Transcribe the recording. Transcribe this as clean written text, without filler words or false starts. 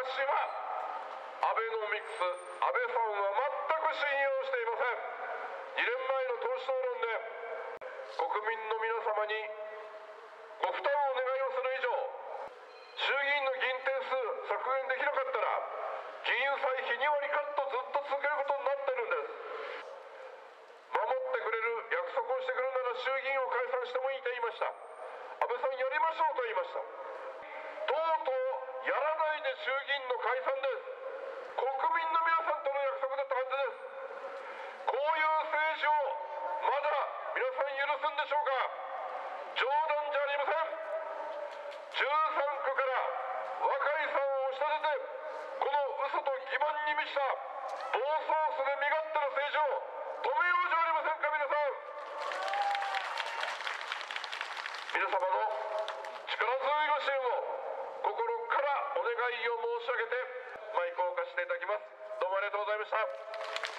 私はアベノミクス、安倍さんは全く信用していません。2年前の党首討論で国民の皆様にご負担をお願いをする以上、衆議院の議員定数削減できなかったら議員歳費2割カットずっと続けることになってるんです。守ってくれる約束をしてくれるなら衆議院を解散してもいいと言いました。安倍さんやりましょうと言いました。とうとうやらないで衆議院の解散です。国民の皆さんとの約束だったはずです。こういう政治をまだ皆さん許すんでしょうか。冗談じゃありません。13区から若井さんを押し立てて、この嘘と欺瞞に満ちた暴走する身勝手な政治を止めようじゃありませんか。皆様の力強いご支援を心からお願いを申し上げてマイクを貸していただきます。どうもありがとうございました。